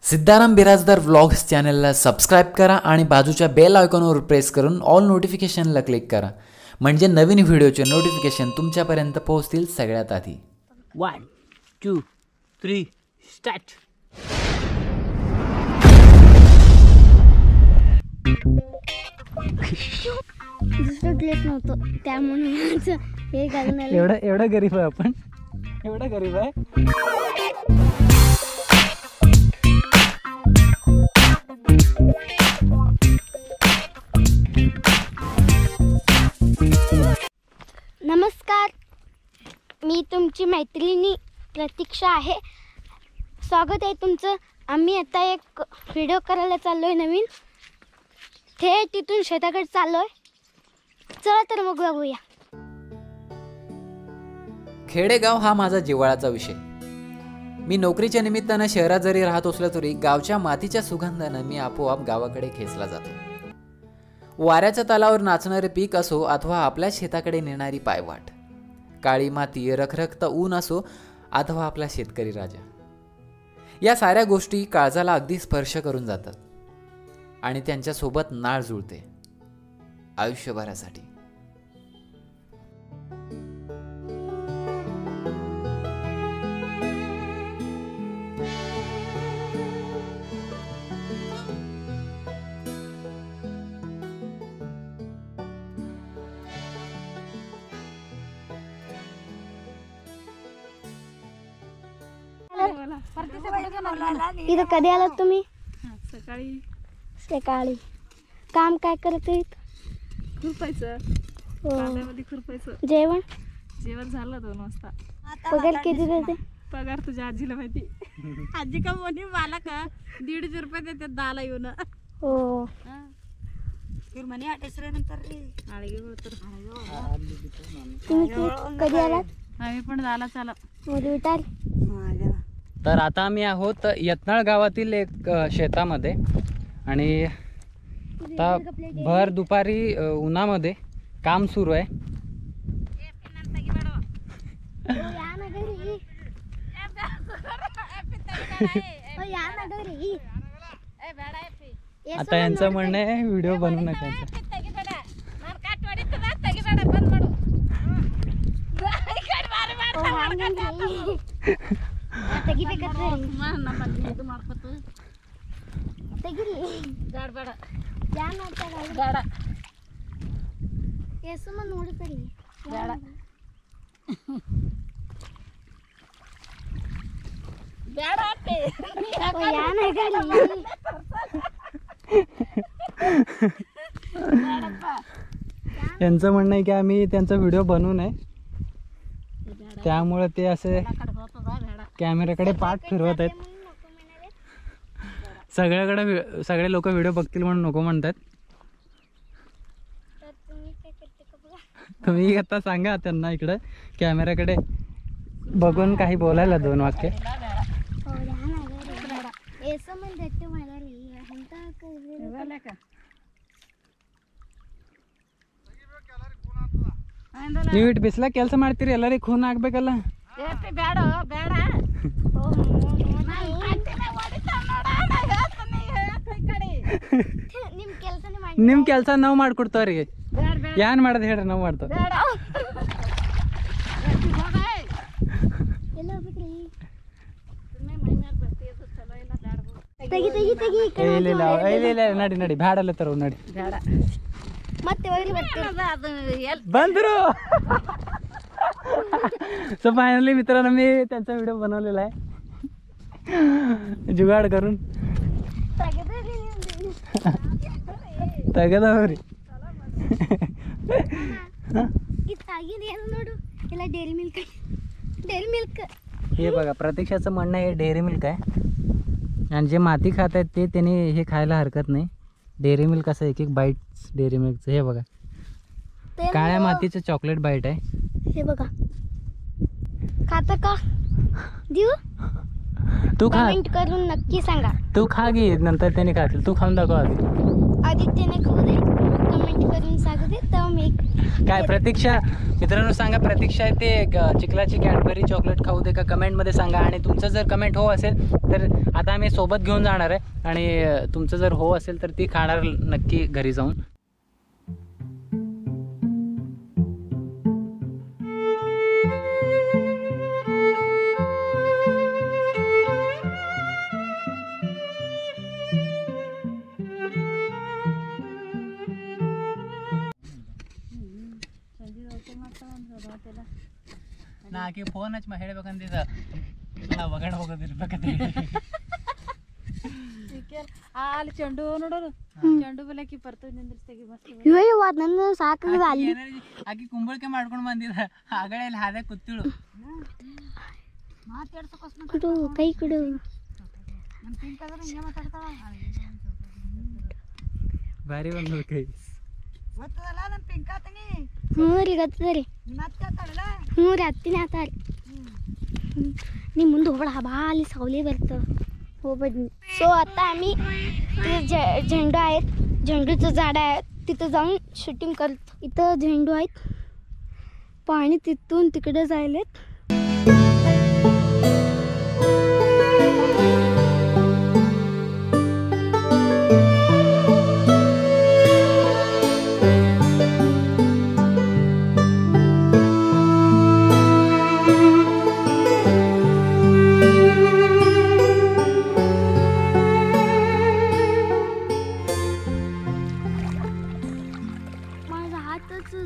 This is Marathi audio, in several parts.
सिद्धाराम बिराजदार व्लॉग्स चॅनलला सबस्क्राईब करा आणि बाजूच्या बेल आयकॉनवर प्रेस करून ऑल नोटिफिकेशनला क्लिक करा म्हणजे नवीन व्हिडिओचे नोटिफिकेशन तुमच्यापर्यंत पोहोचतील सगळ्यात आधी. 1 2 3 स्टार्ट. दुसरं ड्रेस नव्हतं त्यामुळे हे घालून एवढा गरीब आहे आपण, एवढा गरीब आहे. नमस्कार, मी तुमची मैत्रिणी प्रतीक्षा आहे. स्वागत आहे तुमचं. आम्ही आता एक व्हिडिओ करायला चाललो आहे नवीन. थेट तिथून शेताकडे चाललो आहे. चला तर मग बघूया. खेडेगाव हा माझा जिव्हाळ्याचा विषय. मी नोकरीच्या निमित्तानं शहरात जरी राहत असलो तरी गावच्या मातीच्या सुगंधानं मी आपोआप गावाकडे खेचला जातो. वाऱ्याच्या तालावर नाचणारे पीक असो अथवा आपल्या शेताकडे नेणारी पायवाट, काळी माती, रखरखतं ऊन असो अथवा आपला शेतकरी राजा, या साऱ्या गोष्टी काळजाला अगदी स्पर्श करून जातात आणि त्यांच्यासोबत नाळ जुळते आयुष्यभरासाठी. इथं कधी आलात तुम्ही? सकाळी. काम काय करत आहेत? खुरपायचं, हो. कांद्यामध्ये खुरपायचं. जेवण झालं 2 वाजता. पगार किती देते? पगार तुझ्या आजीला माहिती. आजी का म्हणे मला का 150 रुपये देते दाला येऊन. हो. म्हणे 28 नंतर तुम्ही कधी आलात? आम्ही पण दाला चाला. विटाल. तर आता आम्ही आहोत यत्नाळ गावातील एक शेतामध्ये आणि आता भर दुपारी उन्हामध्ये काम सुरू आहे. आता यांचं म्हणणं आहे व्हिडिओ बनवू नका. यांचं म्हणणं आहे की आम्ही त्यांचा व्हिडिओ बनवू नये, त्यामुळे ते असे कॅमेऱ्याकडे पाठ फिरवत आहेत. सगळे लोक व्हिडिओ बघतील म्हणून नको म्हणतात. तुम्ही आता सांगा त्यांना इकडं कॅमेऱ्याकडे बघून काही बोलायला 2 वाक्य. ನೀವು ಇಟ್ಟು ಬಿಸಿಲಾಗ ಕೆಲಸ ಮಾಡ್ತೀರಿ, ಎಲ್ಲರಿಗೆ ಖೂನ್ ಆಗ್ಬೇಕಲ್ಲ. ನಿಮ್ ಕೆಲಸ ನಾವು ಮಾಡ್ಕೊಡ್ತಾವ್ರಿ. ಏನ್ ಮಾಡೋದು ಹೇಳ್ರಿ, ನಾವು ಮಾಡ್ತಾವ. ಇಲ್ಲ ನಡಿ ಬ್ಯಾಡಲ್ಲ ತರ ನಡಿ. ಬಂದ್ರು. सो फायनली मित्रांनो मी त्यांचा व्हिडिओ बनवलेला आहे जुगाड करून. तगदवरी हे बघा, प्रतीक्षाचं म्हणणं आहे डेअरी मिल्क आहे आणि जे माती खात आहेत ते त्यांनी हे खायला हरकत नाही. डेअरी मिल्क असं एक बाईट डेअरी मिल्कचं. हे बघा, काळ्या मातीचं चॉकलेट बाईट आहे. हे बघा, खाता का देऊ? तू खा, कमेंट करून नक्की सांगा. तू खा घे, नंतर त्याने खातील. तू खाऊन दाखव आधी. आदित्यने खाऊ दे, कमेंट करून सांगू दे, तेव्हा मी काय प्रतीक्षा मित्रांनो सांगा, प्रतीक्षा ते चिखलाची कॅडबरी चॉकलेट खाऊ दे का कमेंटमध्ये सांगा. आणि तुमचं जर कमेंट हो असेल तर आता आम्ही सोबत घेऊन जाणार आहे आणि तुमचं जर हो असेल तर ती खाणार नक्की घरी जाऊन. ನಾಕಿ ಫೋನ್ ಹಚ್ಚಿ ಹೇಳ್ಬೇಕಂತಿದ್ದ ನಾ ಒಗಣ ಹೋಗೋದಿರ್ಬೇಕಂತ ಅಲ್ಲಿ ಚೆಂಡು ನೋಡೋರು ಚೆಂಡು ಬಲಕಿ ಬರ್ತದೆ ನಿಂದ್ರಿಸ್ತಾಗಿ ಮಸ್ತ್ ಇವ ನನ್ನ ಸಾಕಾಗಿದೆ ಅಲ್ಲಿ ಆಕಿ ಕುಂಬಳಕೆ ಮಾಡ್ಕೊಂಡು ಬಂದಿದ್ದ ಆಗಳೆ ಇಲ್ಲಿ ಹಾದೆ ಕೂತಿಳು ಕೊಡು ಕೈ ಕೊಡು ಭಾರಿ ಬಂದು ಕೈ ಹ್ಞೂ ರೀ ಗೊತ್ತದ ರೀ ಹ್ಞೂ ರೀ ಹತ್ತಿನೇ ಆತಾರ ನೀ ಮುಂದೆ ಹೋಗ್ಬೇಡ ಬಾ ಅಲ್ಲಿ सावली बरतं होबड. सो आता आम्ही ते झेंडू आहेत, झेंडूचं झाड आहे तिथं जाऊन शूटिंग करतो. इथं झेंडू आहेत, पाणी तिथून तिकडे जायलेत.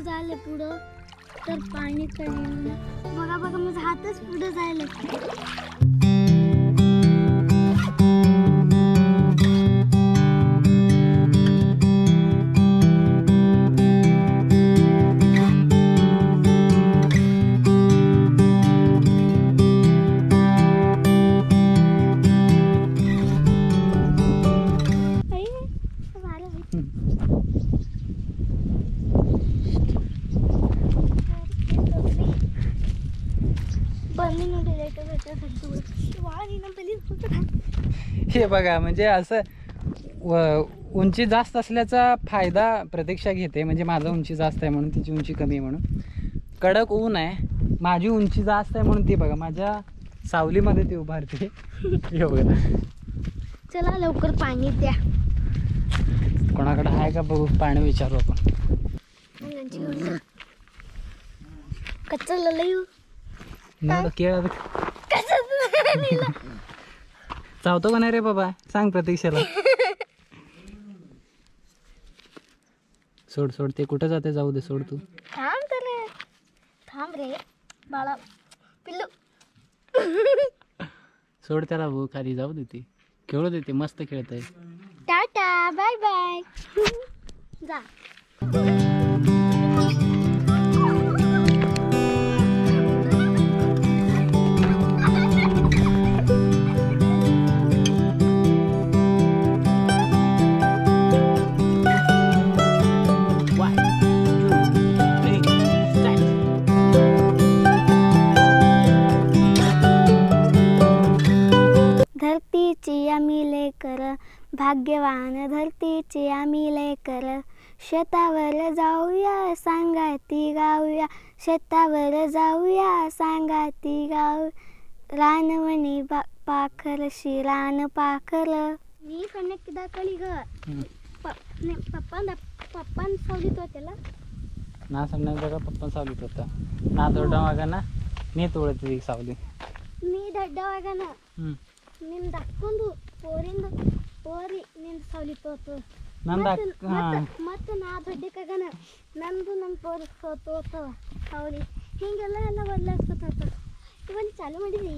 झाले पुढं तर पाणी कमी बघा बघा माझा हातच पुढं जायला. हे बघा म्हणजे असं उंची जास्त असल्याचा फायदा प्रतीक्षा घेते. म्हणजे माझं उंची जास्त आहे म्हणून तिची उंची कमी आहे म्हणून. कडक ऊन आहे, माझी उंची जास्त आहे म्हणून ती बघा माझ्या सावलीमध्ये ती उभारते. हे बघा चला लवकर पाणी द्या. कोणाकडे आहे का बघू, पाणी विचारू आपण. कच्चं ललयू केळ चावतो का नाही रे बाबा, सांग प्रतीक्षाला. सोड सोड, ते कुठं जाते जाऊ दे, सोड तू. थांब रे बाळा पिल्लू. सोड त्याला भाऊ, खाली जाऊ दे, ती खेळू दे, ते मस्त खेळत आहे. Tata bye bye. जा धरतीची आम्ही लेकर, भाग्यवान धरतीची आम्ही लेकर. शेतावर जाऊया सांगाती गाऊया, शेतावर जाऊया सांगाती गाऊ. रानवणी पाखरशी रान पाखर. मी कनेक्ट दाखवली ग पप्पान सावलीत त्याला ना सांगण्याचा का पप्पा सावलीत होता ना दೊಡ್ಡ ಮಗನ ನೀ ತೋಳತಿ ಸಾವಲಿ ನೀ ದೊಡ್ಡವಾಗನ ನಿನ್ ದಕ್ಕೊಂಡು ಪೋರಿ ನಿನ್ ಸಾವಲಿತ್ ಹೋತು ಮತ್ತೆ ನಾ ದೊಡ್ಡಕಾಗನ ನಂದು ನನ್ನ ಪೋರಿ ಹೋತು ಸಾವಲಿ ಹಿಂಗೆಲ್ಲ ಎಲ್ಲ ಬದಲಾಗ್ತದ. इवन चालू ಮಾಡಿದ್ರಿ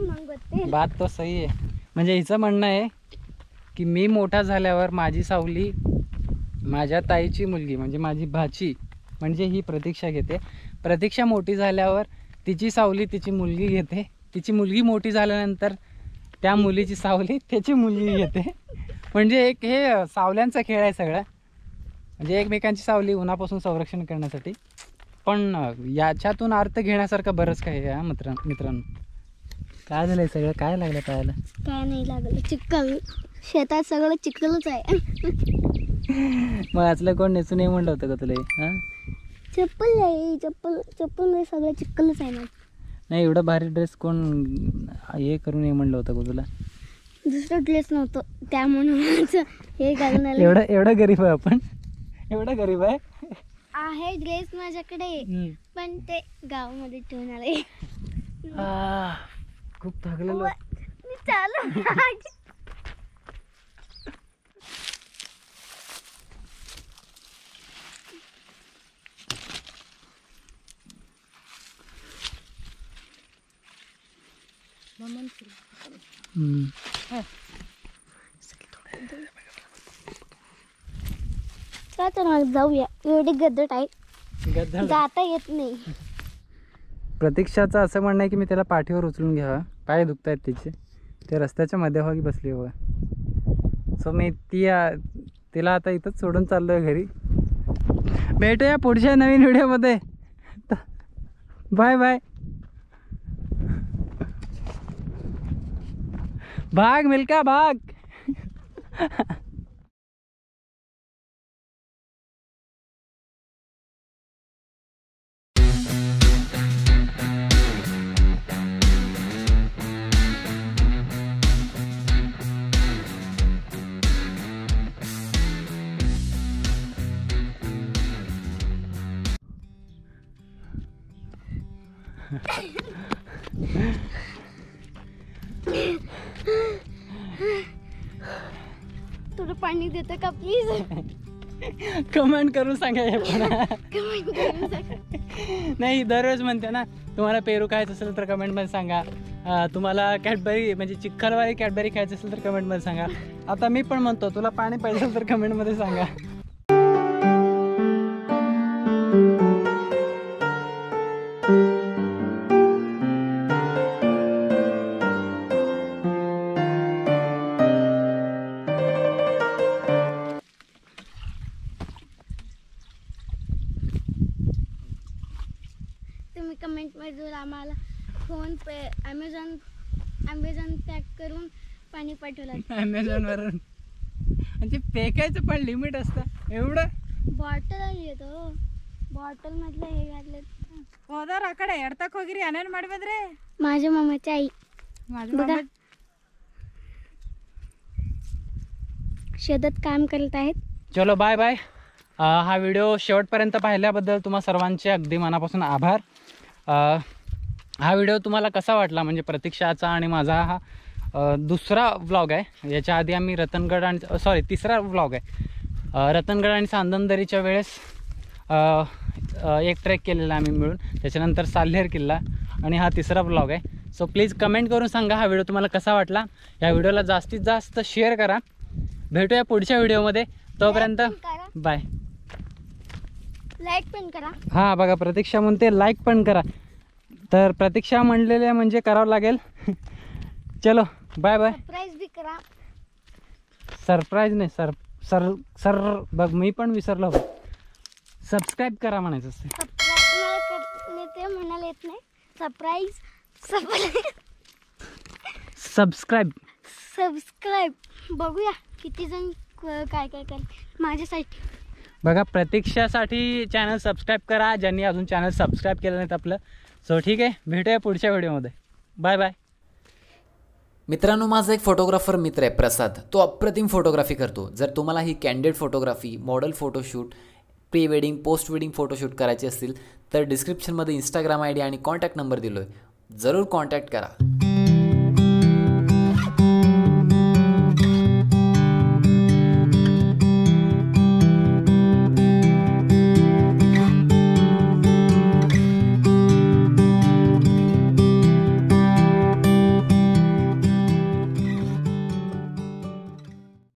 ನಂಗೆ ಗೊತ್ತೇ. बात तो सही आहे. म्हणजे हिचं म्हणणं आहे की मी मोठा झाल्यावर माझी सावली माझ्या ताईची मुलगी म्हणजे माझी भाची म्हणजे ही प्रतीक्षा घेते. प्रतीक्षा मोठी झाल्यावर तिची सावली तिची मुलगी घेते. तिची मुलगी मोठी झाल्यानंतर त्या मुलीची सावली त्याची मुलगी घेते. म्हणजे एक हे सावल्यांचा खेळ आहे सगळं. म्हणजे एकमेकांची सावली उन्हापासून संरक्षण करण्यासाठी. पण याच्यातून अर्थ घेण्यासारखं बरंच काही आहे मित्रांनो. काय झालंय सगळं, काय लागलं पाहायला? काय नाही लागलं, चिखल शेतात सगळं चिखलच आहे. मग असलं कोण नेसून ये म्हणलं होतं का तुला? हां चप्पल आहे, चप्पल मध्ये सगळं चिक्कलच आहे ना. नाही एवढा भारी ड्रेस कोण हे करून ये म्हणलं होतं का तुला? दुसरं ड्रेस नव्हतं त्यामुळे माझं हे घालून आलं. एवढा गरीब आहे आपण, एवढा गरीब आहे. आहे ड्रेस माझ्याकडे, पण ते गावामध्ये ठेवून आले. खूप थकलेलो. मी चालू का तर जाऊया. एवढी गदट आहे, जाता येत नाही. प्रतीक्षाचं असं म्हणणं आहे की मी त्याला पाठीवर उचलून घ्यावा, पाय दुखत आहेत तिचे, ते रस्त्याच्या मध्यभागी बसली बघा. सो मी तिला आता इथंच सोडून चाललो आहे घरी. भेटूया पुढच्या नवीन व्हिडिओमध्ये. Bye bye. भाग मिल्का भाग. थोडं पाणी देतं का प्लीज? कमेंट करून सांगा हे पण. कमेंट करून सांगा. नाही दररोज म्हणते ना, तुम्हाला पेरू खायचं असेल तर कमेंटमध्ये सांगा. तुम्हाला कॅडबरी म्हणजे चिखलवाली कॅडबरी खायचं असेल तर कमेंटमध्ये सांगा. आता मी पण म्हणतो, तुला पाणी पाहिजे असेल तर कमेंटमध्ये सांगा. तुम्ही कमेंटमध्ये आम्हाला फोन पे ॲमेझॉन पॅक करून पाणी पाठवलं. ॲमेझॉनवरून म्हणजे फेकायचं पण लिमिट असतं एवढं. ಬಾಟಲ್ ಇದು ಬಾಟಲ್ मधलं हे घातलं. ಹೋದವ್ರು ಆ ಕಡೆ ಎಡ್ತಕ್ ಹೋಗಿರಿ ಏನೇನ್ ಮಾಡ್ಬೇದ್ರಿ? माझ्या मामाची आई बघा शेतात काम करत आहेत. चलो बाय बाय. हा व्हिडिओ शेवटपर्यंत पाहिल्याबद्दल तुम्हा सर्वांचे अगदी मनापासून आभार. हा व्हिडिओ तुम्हाला कसा वाटला, म्हणजे प्रतीक्षाचा आणि माझा हा दुसरा व्लॉग आहे. याच्या आधी आम्ही रतनगड आणि तिसरा व्लॉग आहे. रतनगड आणि सांदनदरीच्या वेळेस एक ट्रेक केलेला आम्ही मिळून, त्याच्यानंतर साल्हेर किल्ला, आणि हा तिसरा व्लॉग आहे. सो प्लीज कमेंट करून सांगा हा व्हिडिओ तुम्हाला कसा वाटला. या व्हिडिओला जास्तीत जास्त शेअर करा. भेटूया पुढच्या व्हिडिओमध्ये. तोपर्यंत बाय. लाईक पण करा. हां बघा, प्रतीक्षा म्हणते लाईक पण करा. तर प्रतीक्षा म्हणलेले म्हणजे करावं लागेल. चलो बाय बाय. सरप्राईज भी करा. सरप्राईज नाही, सर बघ मी पण विसरलो. सबस्क्राईब करा म्हणायचं असते. ते म्हणायला येत नाही. सबस्क्राईब बघूया किती जण काय कर माझ्यासाठी. बघा प्रतीक्षासाठी चॅनल सबस्क्राईब करा, ज्यांनी अजून चॅनल सबस्क्राईब केलं नाहीत आपलं. सो ठीक आहे, भेटूया पुढच्या व्हिडिओमध्ये. Bye bye. मित्रांनो, माझा एक फोटोग्राफर मित्र आहे प्रसाद. तो अप्रतिम फोटोग्राफी करतो. जर तुम्हाला ही candid photography, model photoshoot, pre wedding, post wedding photoshoot करायचे असतील तर डिस्क्रिप्शनमध्ये इंस्टाग्राम ID आणि कॉन्टॅक्ट नंबर दिलो आहे. जरूर कॉन्टॅक्ट करा.